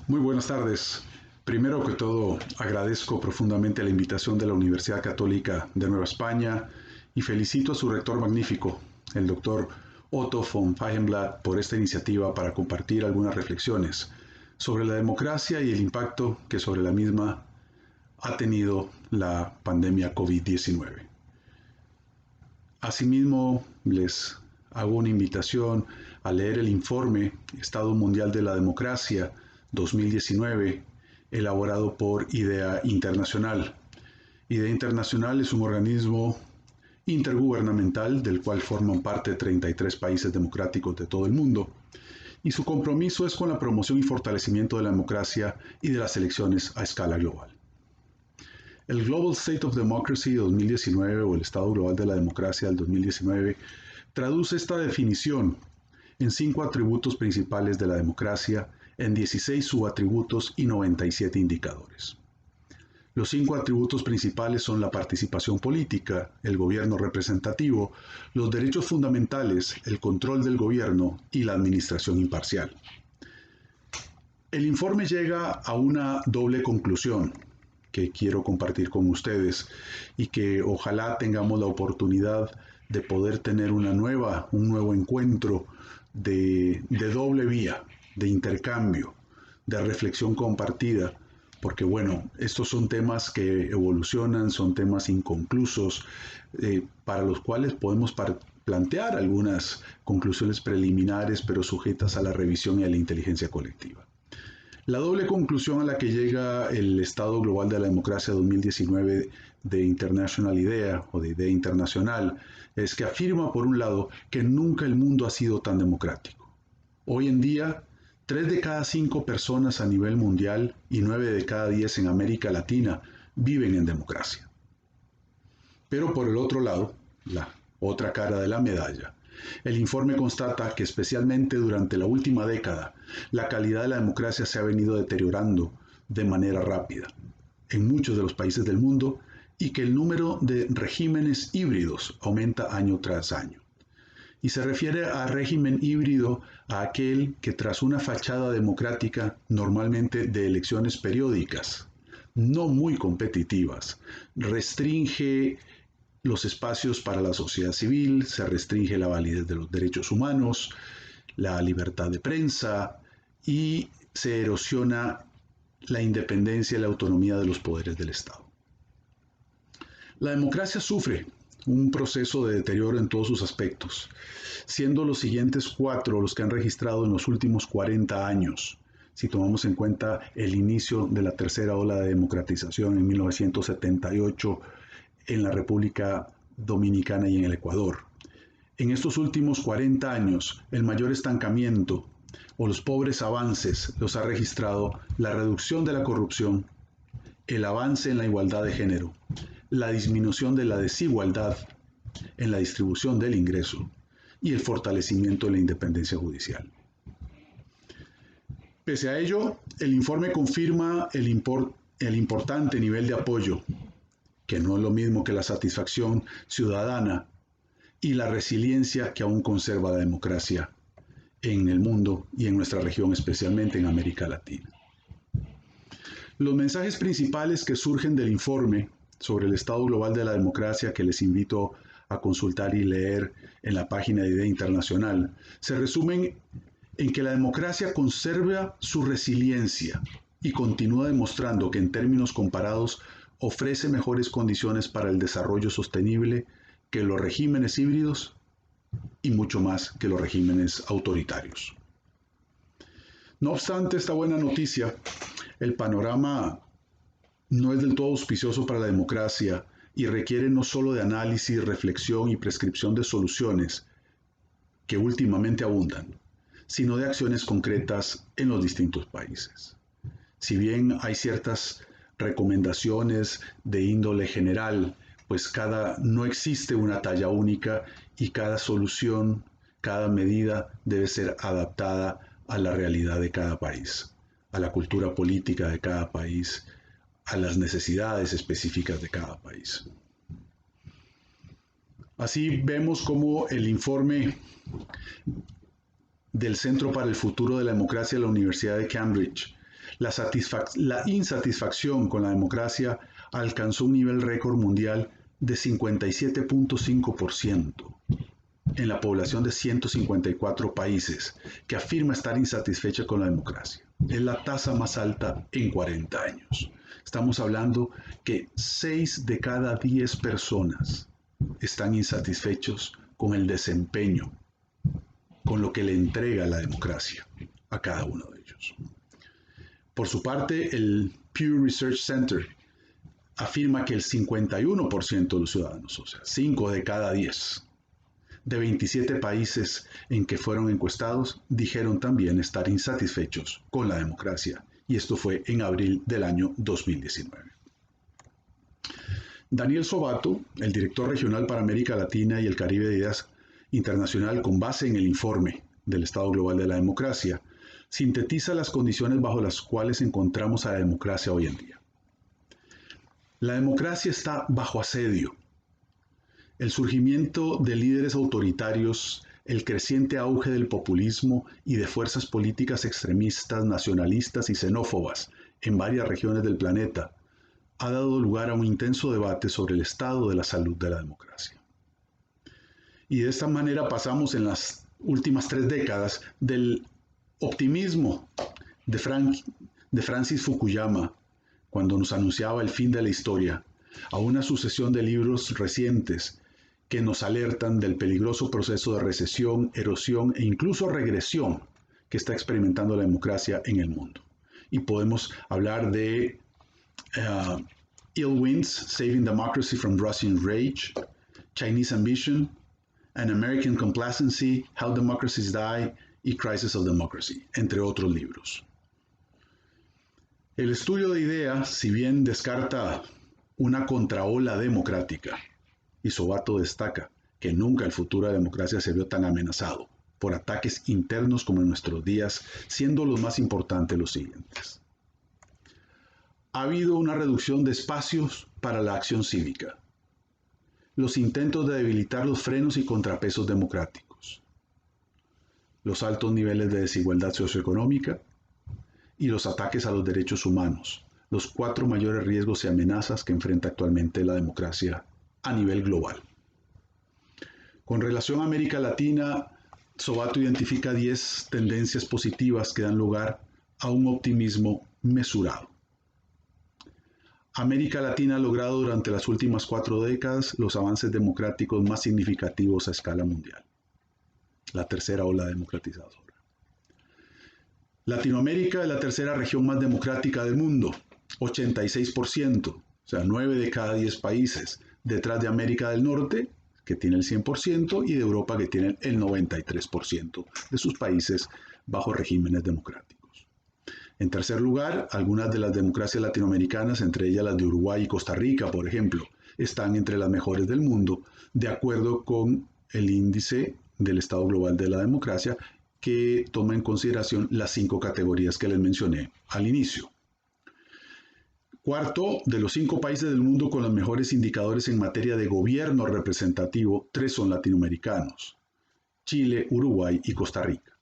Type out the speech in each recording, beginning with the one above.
Muy buenas tardes. Primero que todo, agradezco profundamente la invitación de la Universidad Católica de Nueva España y felicito a su rector magnífico, el doctor Otto von Feigenblatt, por esta iniciativa para compartir algunas reflexiones sobre la democracia y el impacto que sobre la misma ha tenido la pandemia COVID-19. Asimismo, les hago una invitación a leer el informe Estado Mundial de la Democracia 2019, elaborado por IDEA Internacional. IDEA Internacional es un organismo intergubernamental del cual forman parte 33 países democráticos de todo el mundo, y su compromiso es con la promoción y fortalecimiento de la democracia y de las elecciones a escala global. El Global State of Democracy 2019 o el Estado Global de la Democracia del 2019 traduce esta definición en 5 atributos principales de la democracia, en 16 subatributos y 97 indicadores. Los 5 atributos principales son la participación política, el gobierno representativo, los derechos fundamentales, el control del gobierno y la administración imparcial. El informe llega a una doble conclusión que quiero compartir con ustedes y que ojalá tengamos la oportunidad de poder tener un nuevo encuentro de doble vía, de intercambio, de reflexión compartida, porque bueno, estos son temas que evolucionan, son temas inconclusos, para los cuales podemos plantear algunas conclusiones preliminares, pero sujetas a la revisión y a la inteligencia colectiva. La doble conclusión a la que llega el Estado Global de la Democracia 2019 de International IDEA o de IDEA Internacional es que afirma, por un lado, que nunca el mundo ha sido tan democrático. Hoy en día, 3 de cada 5 personas a nivel mundial y 9 de cada 10 en América Latina viven en democracia. Pero por el otro lado, la otra cara de la medalla, el informe constata que especialmente durante la última década, la calidad de la democracia se ha venido deteriorando de manera rápida en muchos de los países del mundo y que el número de regímenes híbridos aumenta año tras año. Y se refiere a régimen híbrido a aquel que tras una fachada democrática, normalmente de elecciones periódicas, no muy competitivas, restringe los espacios para la sociedad civil, se restringe la validez de los derechos humanos, la libertad de prensa y se erosiona la independencia y la autonomía de los poderes del Estado. La democracia sufre un proceso de deterioro en todos sus aspectos, siendo los siguientes 4 los que han registrado en los últimos 40 años, si tomamos en cuenta el inicio de la tercera ola de democratización en 1978 en la República Dominicana y en el Ecuador. En estos últimos 40 años, el mayor estancamiento o los pobres avances los ha registrado la reducción de la corrupción, el avance en la igualdad de género, la disminución de la desigualdad en la distribución del ingreso y el fortalecimiento de la independencia judicial. Pese a ello, el informe confirma el importante nivel de apoyo, que no es lo mismo que la satisfacción ciudadana y la resiliencia que aún conserva la democracia en el mundo y en nuestra región, especialmente en América Latina. Los mensajes principales que surgen del informe sobre el estado global de la democracia, que les invito a consultar y leer en la página de IDEA Internacional, se resumen en que la democracia conserva su resiliencia y continúa demostrando que en términos comparados ofrece mejores condiciones para el desarrollo sostenible que los regímenes híbridos y mucho más que los regímenes autoritarios. No obstante esta buena noticia, el panorama no es del todo auspicioso para la democracia y requiere no solo de análisis, reflexión y prescripción de soluciones, que últimamente abundan, sino de acciones concretas en los distintos países. Si bien hay ciertas recomendaciones de índole general, pues no existe una talla única y cada solución, cada medida debe ser adaptada a la realidad de cada país, a la cultura política de cada país, a las necesidades específicas de cada país. Así vemos cómo el informe del Centro para el Futuro de la Democracia de la Universidad de Cambridge La insatisfacción con la democracia alcanzó un nivel récord mundial de 57.5% en la población de 154 países que afirma estar insatisfecha con la democracia. Es la tasa más alta en 40 años. Estamos hablando que 6 de cada 10 personas están insatisfechos con el desempeño, con lo que le entrega la democracia a cada uno de ellos. Por su parte, el Pew Research Center afirma que el 51% de los ciudadanos, o sea, 5 de cada 10, de 27 países en que fueron encuestados, dijeron también estar insatisfechos con la democracia, y esto fue en abril del año 2019. Daniel Sobato, el director regional para América Latina y el Caribe de IDEAS Internacional, con base en el informe del Estado Global de la Democracia, sintetiza las condiciones bajo las cuales encontramos a la democracia hoy en día. La democracia está bajo asedio. El surgimiento de líderes autoritarios, el creciente auge del populismo y de fuerzas políticas extremistas, nacionalistas y xenófobas en varias regiones del planeta ha dado lugar a un intenso debate sobre el estado de la salud de la democracia. Y de esta manera pasamos en las últimas 3 décadas del optimismo de Francis Fukuyama, cuando nos anunciaba el fin de la historia, a una sucesión de libros recientes que nos alertan del peligroso proceso de recesión, erosión e incluso regresión que está experimentando la democracia en el mundo. Y podemos hablar de Ill Winds, Saving Democracy from Russian Rage, Chinese Ambition, An American Complacency, How Democracies Die y Crisis of Democracy, entre otros libros. El estudio de IDEA, si bien descarta una contraola democrática, y Sobato destaca que nunca el futuro de la democracia se vio tan amenazado por ataques internos como en nuestros días, siendo los más importantes los siguientes. Ha habido una reducción de espacios para la acción cívica, los intentos de debilitar los frenos y contrapesos democráticos, los altos niveles de desigualdad socioeconómica y los ataques a los derechos humanos, los 4 mayores riesgos y amenazas que enfrenta actualmente la democracia a nivel global. Con relación a América Latina, Sobato identifica 10 tendencias positivas que dan lugar a un optimismo mesurado. América Latina ha logrado durante las últimas 4 décadas los avances democráticos más significativos a escala mundial. La tercera ola democratizadora. Latinoamérica es la tercera región más democrática del mundo, 86%, o sea, 9 de cada 10 países, detrás de América del Norte, que tiene el 100%, y de Europa, que tiene el 93% de sus países bajo regímenes democráticos. En tercer lugar, algunas de las democracias latinoamericanas, entre ellas las de Uruguay y Costa Rica, por ejemplo, están entre las mejores del mundo, de acuerdo con el índice del Estado Global de la Democracia, que toma en consideración las 5 categorías que les mencioné al inicio. Cuarto, de los 5 países del mundo con los mejores indicadores en materia de gobierno representativo, 3 son latinoamericanos: Chile, Uruguay y Costa Rica.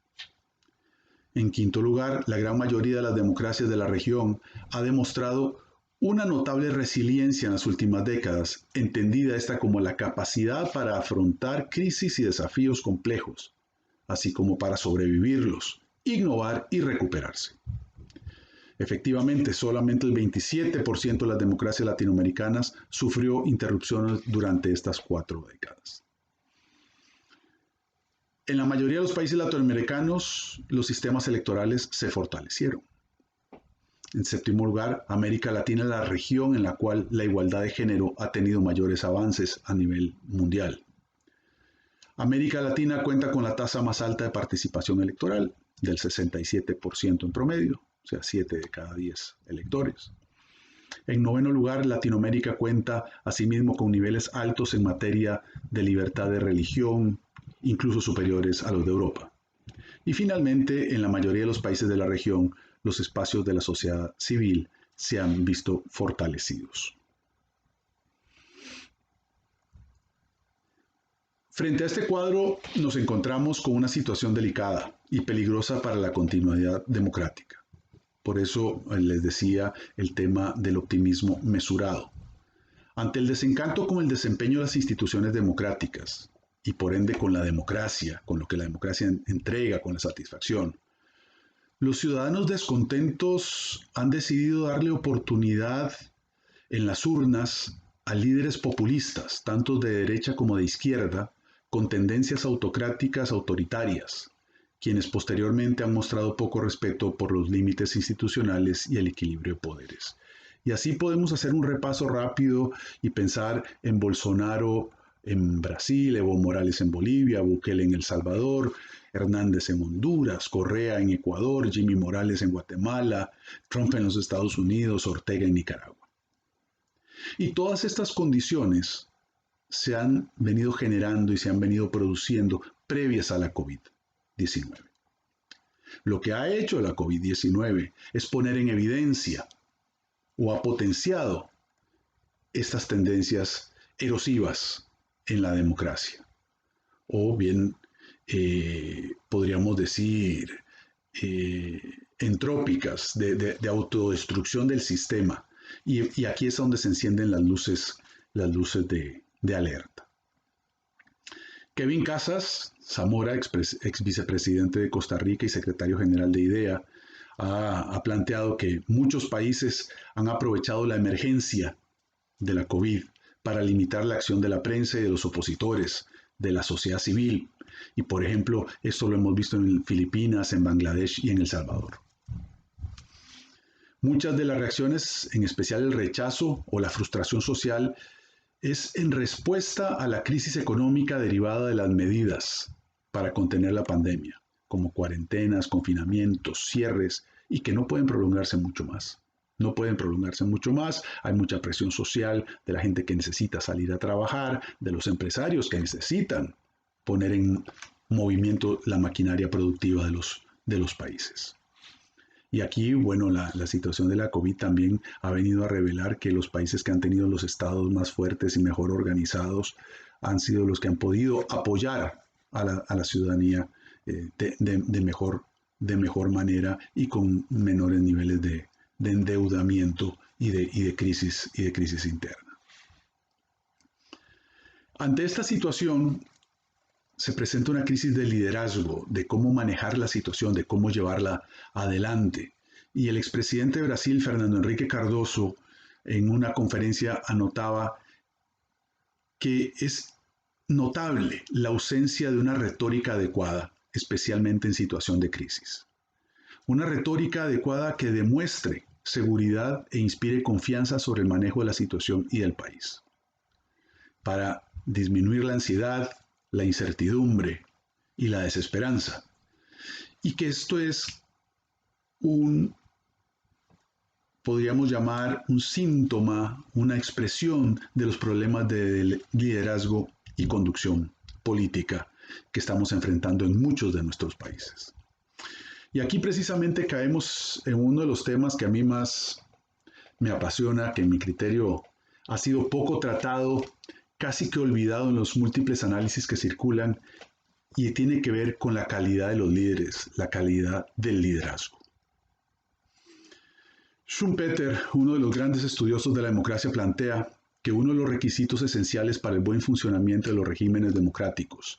En quinto lugar, la gran mayoría de las democracias de la región ha demostrado una notable resiliencia en las últimas décadas, entendida esta como la capacidad para afrontar crisis y desafíos complejos, así como para sobrevivirlos, innovar y recuperarse. Efectivamente, solamente el 27% de las democracias latinoamericanas sufrió interrupciones durante estas 4 décadas. En la mayoría de los países latinoamericanos, los sistemas electorales se fortalecieron. En séptimo lugar, América Latina es la región en la cual la igualdad de género ha tenido mayores avances a nivel mundial. América Latina cuenta con la tasa más alta de participación electoral, del 67% en promedio, o sea, 7 de cada 10 electores. En noveno lugar, Latinoamérica cuenta asimismo con niveles altos en materia de libertad de religión, incluso superiores a los de Europa. Y finalmente, en la mayoría de los países de la región, los espacios de la sociedad civil se han visto fortalecidos. Frente a este cuadro nos encontramos con una situación delicada y peligrosa para la continuidad democrática. Por eso les decía el tema del optimismo mesurado. Ante el desencanto con el desempeño de las instituciones democráticas y por ende con la democracia, con lo que la democracia entrega, con la satisfacción, los ciudadanos descontentos han decidido darle oportunidad en las urnas a líderes populistas, tanto de derecha como de izquierda, con tendencias autocráticas autoritarias, quienes posteriormente han mostrado poco respeto por los límites institucionales y el equilibrio de poderes. Y así podemos hacer un repaso rápido y pensar en Bolsonaro en Brasil, Evo Morales en Bolivia, Bukele en El Salvador, Hernández en Honduras, Correa en Ecuador, Jimmy Morales en Guatemala, Trump en los Estados Unidos, Ortega en Nicaragua. Y todas estas condiciones se han venido generando y se han venido produciendo previas a la COVID-19. Lo que ha hecho la COVID-19 es poner en evidencia o ha potenciado estas tendencias erosivas en la democracia. O bien podríamos decir entrópicas, de autodestrucción del sistema. Y aquí es donde se encienden las luces de alerta. Kevin Casas Zamora, ex vicepresidente de Costa Rica y secretario general de IDEA, ha planteado que muchos países han aprovechado la emergencia de la COVID para limitar la acción de la prensa y de los opositores, de la sociedad civil. Y por ejemplo, esto lo hemos visto en Filipinas, en Bangladesh y en El Salvador. Muchas de las reacciones, en especial el rechazo o la frustración social, es en respuesta a la crisis económica derivada de las medidas para contener la pandemia, como cuarentenas, confinamientos, cierres, y que no pueden prolongarse mucho más. No pueden prolongarse mucho más, hay mucha presión social de la gente que necesita salir a trabajar, de los empresarios que necesitan poner en movimiento la maquinaria productiva de los países. Y aquí, bueno, la situación de la COVID también ha venido a revelar que los países que han tenido los estados más fuertes y mejor organizados han sido los que han podido apoyar a la ciudadanía de mejor manera y con menores niveles de endeudamiento y de crisis interna. Ante esta situación se presenta una crisis de liderazgo, de cómo manejar la situación, de cómo llevarla adelante. Y el expresidente de Brasil, Fernando Henrique Cardoso, en una conferencia anotaba que es notable la ausencia de una retórica adecuada, especialmente en situación de crisis. Una retórica adecuada que demuestre seguridad e inspire confianza sobre el manejo de la situación y del país. Para disminuir la ansiedad, la incertidumbre y la desesperanza. Y que esto es podríamos llamar un síntoma, una expresión de los problemas de liderazgo y conducción política que estamos enfrentando en muchos de nuestros países. Y aquí precisamente caemos en uno de los temas que a mí más me apasiona, que en mi criterio ha sido poco tratado, casi que olvidado en los múltiples análisis que circulan, y tiene que ver con la calidad de los líderes, la calidad del liderazgo. Schumpeter, uno de los grandes estudiosos de la democracia, plantea que uno de los requisitos esenciales para el buen funcionamiento de los regímenes democráticos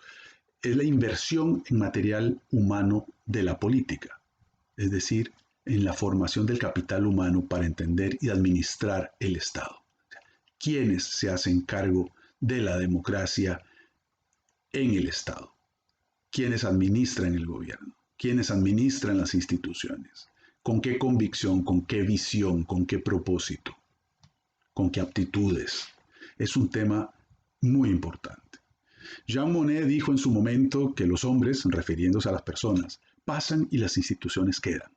es la inversión en material humano de la política, es decir, en la formación del capital humano para entender y administrar el Estado. ¿Quiénes se hacen cargo de la democracia en el Estado? ¿Quiénes administran el gobierno? ¿Quiénes administran las instituciones? ¿Con qué convicción? ¿Con qué visión? ¿Con qué propósito? ¿Con qué aptitudes? Es un tema muy importante. Jean Monnet dijo en su momento que los hombres, refiriéndose a las personas, pasan y las instituciones quedan.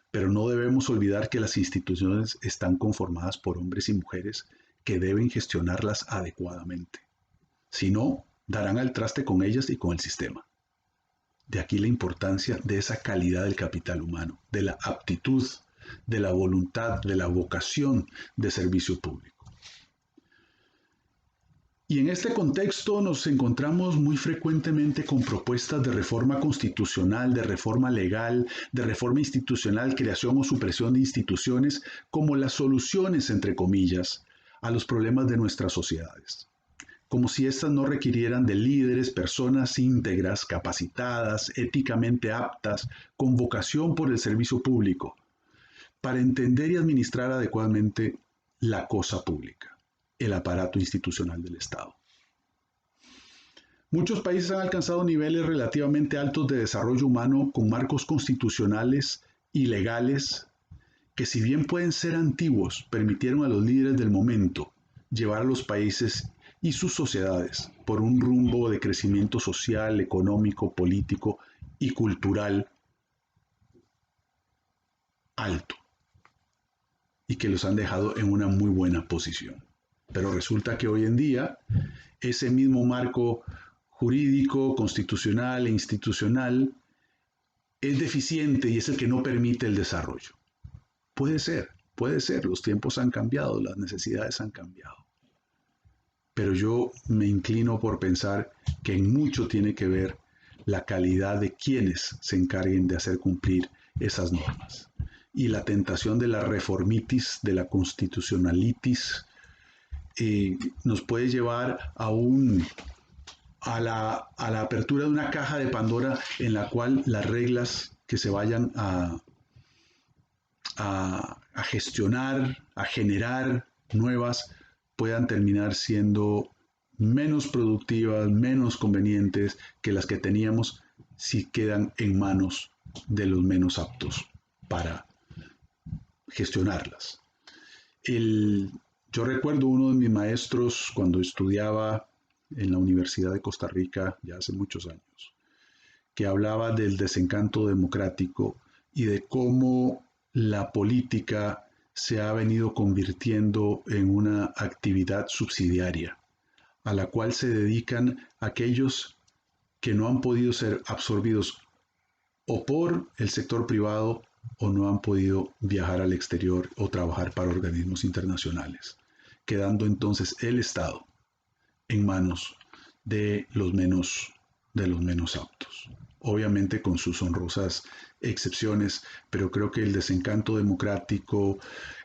Pero no debemos olvidar que las instituciones están conformadas por hombres y mujeres que deben gestionarlas adecuadamente. Si no, darán al traste con ellas y con el sistema. De aquí la importancia de esa calidad del capital humano, de la aptitud, de la voluntad, de la vocación de servicio público. Y en este contexto nos encontramos muy frecuentemente con propuestas de reforma constitucional, de reforma legal, de reforma institucional, creación o supresión de instituciones como las soluciones, entre comillas, a los problemas de nuestras sociedades. Como si éstas no requirieran de líderes, personas íntegras, capacitadas, éticamente aptas, con vocación por el servicio público, para entender y administrar adecuadamente la cosa pública, el aparato institucional del Estado. Muchos países han alcanzado niveles relativamente altos de desarrollo humano con marcos constitucionales y legales que, si bien pueden ser antiguos, permitieron a los líderes del momento llevar a los países y sus sociedades por un rumbo de crecimiento social, económico, político y cultural alto, y que los han dejado en una muy buena posición. Pero resulta que hoy en día ese mismo marco jurídico, constitucional e institucional es deficiente y es el que no permite el desarrollo. Puede ser, los tiempos han cambiado, las necesidades han cambiado. Pero yo me inclino por pensar que en mucho tiene que ver la calidad de quienes se encarguen de hacer cumplir esas normas. Y la tentación de la reformitis, de la constitucionalitis, nos puede llevar a la apertura de una caja de Pandora en la cual las reglas que se vayan a gestionar, a generar nuevas, puedan terminar siendo menos productivas, menos convenientes que las que teníamos si quedan en manos de los menos aptos para gestionarlas. Yo recuerdo uno de mis maestros cuando estudiaba en la Universidad de Costa Rica, ya hace muchos años, que hablaba del desencanto democrático y de cómo la política se ha venido convirtiendo en una actividad subsidiaria, a la cual se dedican aquellos que no han podido ser absorbidos o por el sector privado o no han podido viajar al exterior o trabajar para organismos internacionales, quedando entonces el Estado en manos de los menos aptos. Obviamente con sus honrosas excepciones, pero creo que el desencanto democrático,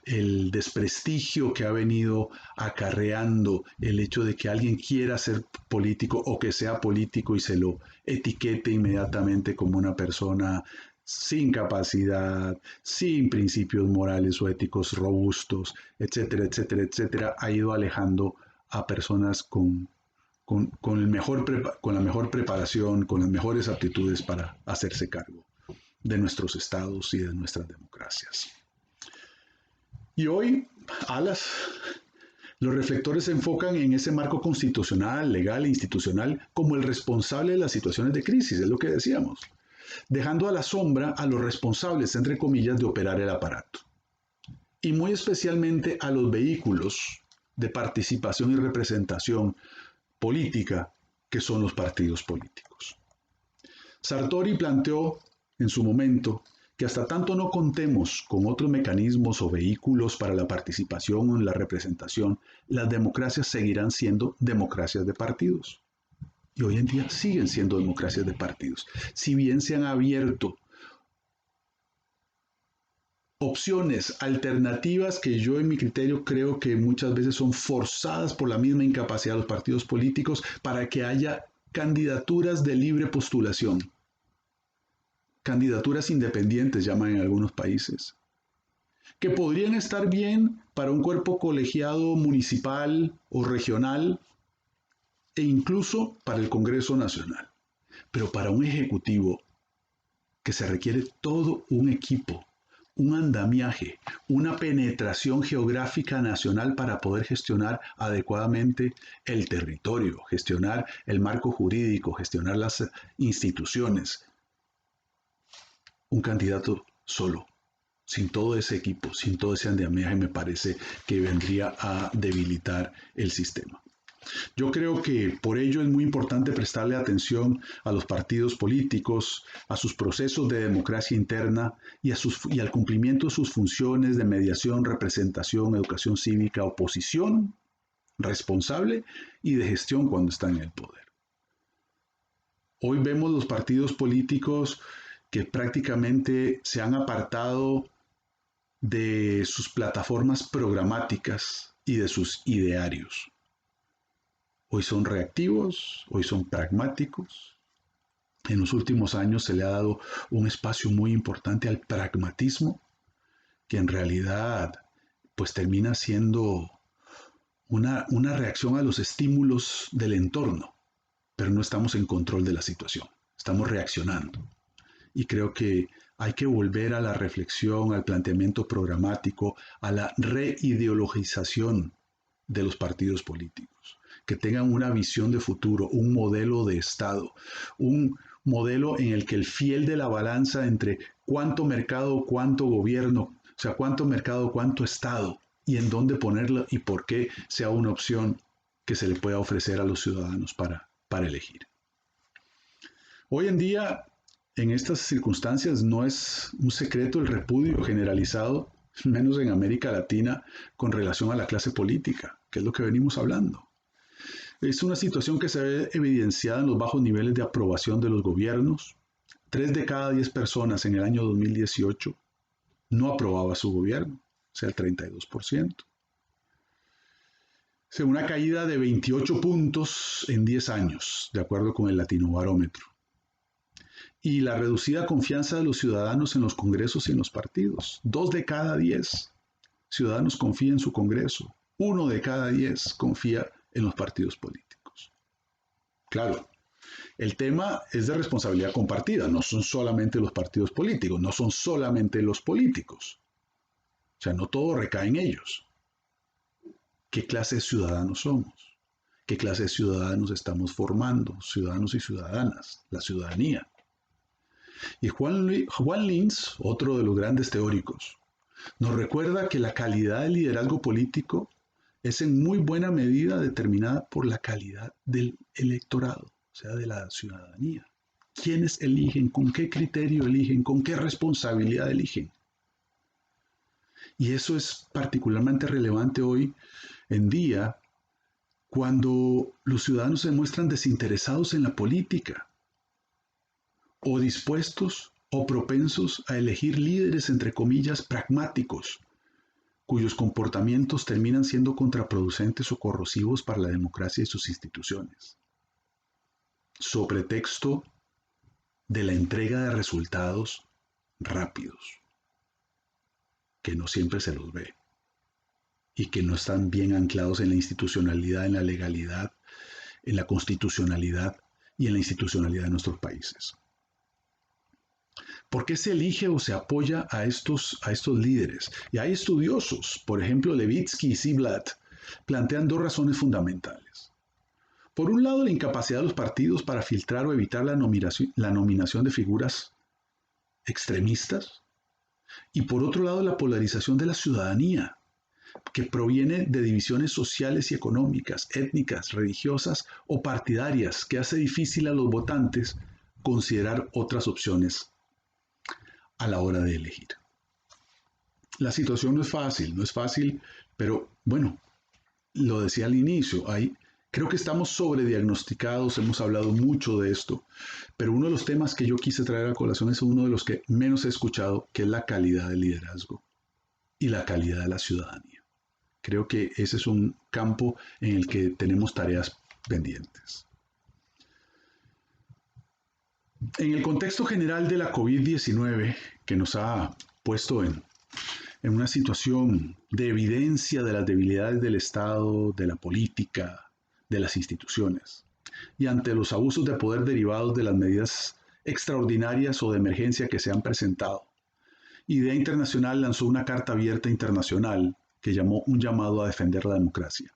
el desprestigio que ha venido acarreando el hecho de que alguien quiera ser político o que sea político y se lo etiquete inmediatamente como una persona sin capacidad, sin principios morales o éticos robustos, etcétera, etcétera, etcétera, ha ido alejando a personas con la mejor preparación, con las mejores aptitudes para hacerse cargo de nuestros estados y de nuestras democracias. Y hoy, los reflectores se enfocan en ese marco constitucional, legal e institucional como el responsable de las situaciones de crisis, es lo que decíamos, dejando a la sombra a los responsables, entre comillas, de operar el aparato. Y muy especialmente a los vehículos de participación y representación política que son los partidos políticos. Sartori planteó en su momento que hasta tanto no contemos con otros mecanismos o vehículos para la participación o la representación, las democracias seguirán siendo democracias de partidos. Y hoy en día siguen siendo democracias de partidos. Si bien se han abierto opciones alternativas que yo en mi criterio creo que muchas veces son forzadas por la misma incapacidad de los partidos políticos para que haya candidaturas de libre postulación. Candidaturas independientes llaman en algunos países, que podrían estar bien para un cuerpo colegiado municipal o regional e incluso para el Congreso Nacional. Pero para un ejecutivo que se requiere todo un equipo, un andamiaje, una penetración geográfica nacional para poder gestionar adecuadamente el territorio, gestionar el marco jurídico, gestionar las instituciones. Un candidato solo, sin todo ese equipo, sin todo ese andamiaje, me parece que vendría a debilitar el sistema. Yo creo que por ello es muy importante prestarle atención a los partidos políticos, a sus procesos de democracia interna y al cumplimiento de sus funciones de mediación, representación, educación cívica, oposición responsable y de gestión cuando están en el poder. Hoy vemos los partidos políticos que prácticamente se han apartado de sus plataformas programáticas y de sus idearios. Hoy son reactivos, hoy son pragmáticos. En los últimos años se le ha dado un espacio muy importante al pragmatismo, que en realidad pues termina siendo una reacción a los estímulos del entorno, pero no estamos en control de la situación, estamos reaccionando. Y creo que hay que volver a la reflexión, al planteamiento programático, a la reideologización de los partidos políticos, que tengan una visión de futuro, un modelo de Estado, un modelo en el que el fiel de la balanza entre cuánto mercado, cuánto gobierno, o sea, cuánto mercado, cuánto Estado, y en dónde ponerlo y por qué sea una opción que se le pueda ofrecer a los ciudadanos para elegir. Hoy en día, en estas circunstancias, no es un secreto el repudio generalizado, menos en América Latina, con relación a la clase política, que es lo que venimos hablando. Es una situación que se ve evidenciada en los bajos niveles de aprobación de los gobiernos. 3 de cada 10 personas en el año 2018 no aprobaba su gobierno, o sea, el 32%. O sea, una caída de 28 puntos en 10 años, de acuerdo con el Latinobarómetro. Y la reducida confianza de los ciudadanos en los congresos y en los partidos. 2 de cada 10 ciudadanos confían en su congreso. 1 de cada 10 confía en los partidos políticos. Claro, el tema es de responsabilidad compartida. No son solamente los partidos políticos, no son solamente los políticos. O sea, no todo recae en ellos. ¿Qué clase de ciudadanos somos? ¿Qué clase de ciudadanos estamos formando? Ciudadanos y ciudadanas, la ciudadanía. Y Juan Linz, otro de los grandes teóricos, nos recuerda que la calidad del liderazgo político es en muy buena medida determinada por la calidad del electorado, o sea, de la ciudadanía. ¿Quiénes eligen? ¿Con qué criterio eligen? ¿Con qué responsabilidad eligen? Y eso es particularmente relevante hoy en día cuando los ciudadanos se muestran desinteresados en la política o dispuestos o propensos a elegir líderes, entre comillas, pragmáticos, cuyos comportamientos terminan siendo contraproducentes o corrosivos para la democracia y sus instituciones, sobre texto de la entrega de resultados rápidos, que no siempre se los ve y que no están bien anclados en la institucionalidad, en la legalidad, en la constitucionalidad y en la institucionalidad de nuestros países. ¿Por qué se elige o se apoya a estos líderes? Y hay estudiosos, por ejemplo, Levitsky y Ziblatt, plantean 2 razones fundamentales. Por un lado, la incapacidad de los partidos para filtrar o evitar la nominación de figuras extremistas. Y por otro lado, la polarización de la ciudadanía, que proviene de divisiones sociales y económicas, étnicas, religiosas o partidarias, que hace difícil a los votantes considerar otras opciones a la hora de elegir. La situación no es fácil, pero bueno, lo decía al inicio, creo que estamos sobrediagnosticados, hemos hablado mucho de esto, pero uno de los temas que yo quise traer a colación es uno de los que menos he escuchado, que es la calidad del liderazgo y la calidad de la ciudadanía. Creo que ese es un campo en el que tenemos tareas pendientes. En el contexto general de la COVID-19, que nos ha puesto en una situación de evidencia de las debilidades del Estado, de la política, de las instituciones, y ante los abusos de poder derivados de las medidas extraordinarias o de emergencia que se han presentado, Idea Internacional lanzó una carta abierta internacional que llamó Un llamado a defender la democracia,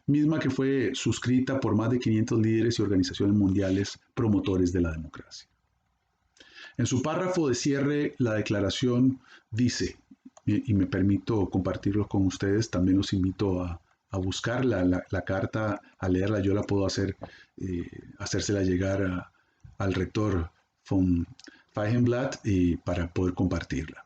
misma que fue suscrita por más de 500 líderes y organizaciones mundiales promotores de la democracia. En su párrafo de cierre, la declaración dice, y me permito compartirlo con ustedes, también los invito a buscar la carta, a leerla, yo la puedo hacérsela llegar al rector von Feigenblatt para poder compartirla.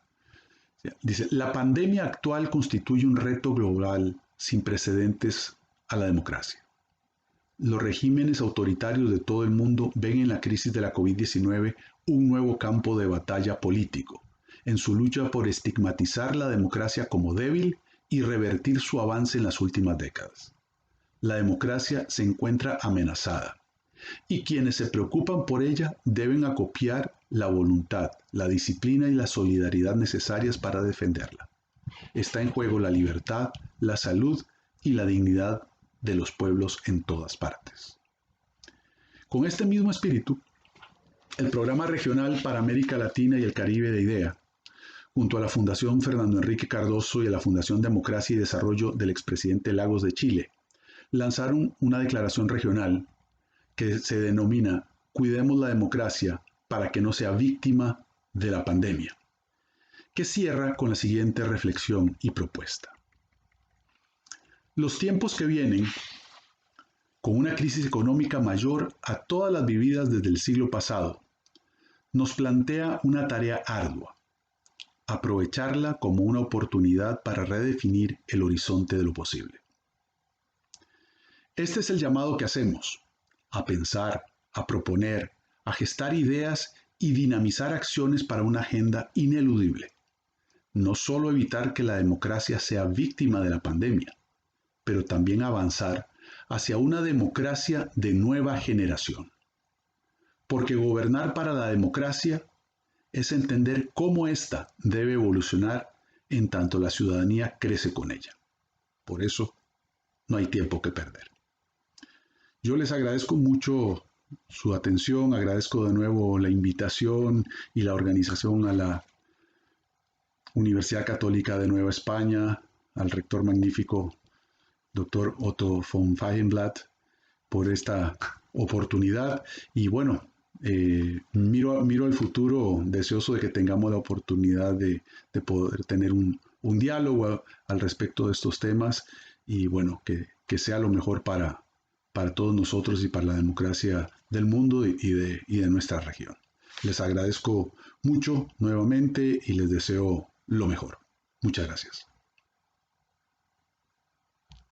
Dice, la pandemia actual constituye un reto global sin precedentes a la democracia. Los regímenes autoritarios de todo el mundo ven en la crisis de la COVID-19 un nuevo campo de batalla político, en su lucha por estigmatizar la democracia como débil y revertir su avance en las últimas décadas. La democracia se encuentra amenazada y quienes se preocupan por ella deben acopiar la voluntad, la disciplina y la solidaridad necesarias para defenderla. Está en juego la libertad, la salud y la dignidad de los pueblos en todas partes. Con este mismo espíritu, el Programa Regional para América Latina y el Caribe de IDEA, junto a la Fundación Fernando Enrique Cardoso y a la Fundación Democracia y Desarrollo del expresidente Lagos de Chile, lanzaron una declaración regional que se denomina Cuidemos la democracia para que no sea víctima de la pandemia, que cierra con la siguiente reflexión y propuesta. Los tiempos que vienen, con una crisis económica mayor a todas las vividas desde el siglo pasado, nos plantea una tarea ardua, aprovecharla como una oportunidad para redefinir el horizonte de lo posible. Este es el llamado que hacemos, a pensar, a proponer, a gestar ideas y dinamizar acciones para una agenda ineludible. No solo evitar que la democracia sea víctima de la pandemia, pero también avanzar hacia una democracia de nueva generación. Porque gobernar para la democracia es entender cómo ésta debe evolucionar en tanto la ciudadanía crece con ella. Por eso, no hay tiempo que perder. Yo les agradezco mucho su atención, agradezco de nuevo la invitación y la organización a la Universidad Católica de Nueva España, al rector magnífico Dr. Otto von Feigenblatt, por esta oportunidad. Y bueno, miro al futuro deseoso de que tengamos la oportunidad de poder tener un diálogo al respecto de estos temas y bueno, que sea lo mejor para todos nosotros y para la democracia del mundo y de nuestra región. Les agradezco mucho nuevamente y les deseo lo mejor. Muchas gracias.